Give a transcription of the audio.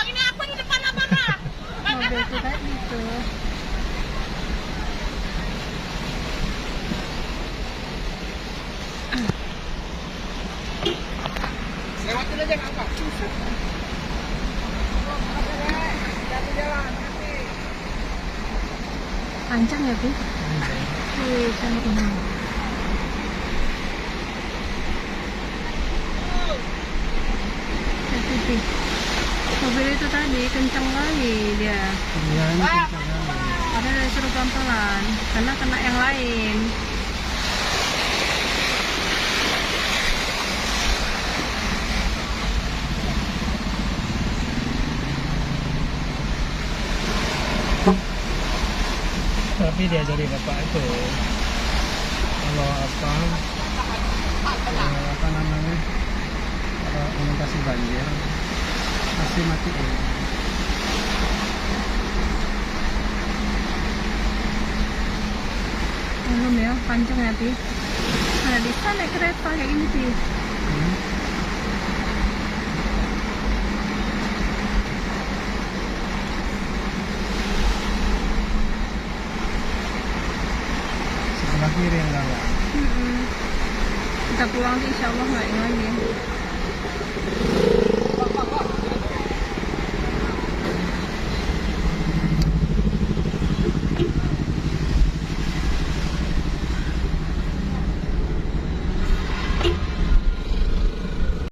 Begini apa di depan apa, Pak? Mobil kita gitu. Lewatin aja nggak apa? Panjang ya, Bi? Wih, sama ini. Bi. Mobil itu tadi kencang kali dia. Iya, ini kencang kali. Padahal disuruh pelan-pelan karena kena yang lain. Tapi dia jadi bapak itu kalau apa namanya, kalau melintasi banjir pasti matiin. Belum ya, panjang ya, Bi. Nah, di sana naik kereta kayak gini, Bi. Sebelah kiri enggak ya? Kita pulang sih, insya Allah nggak yang lagi.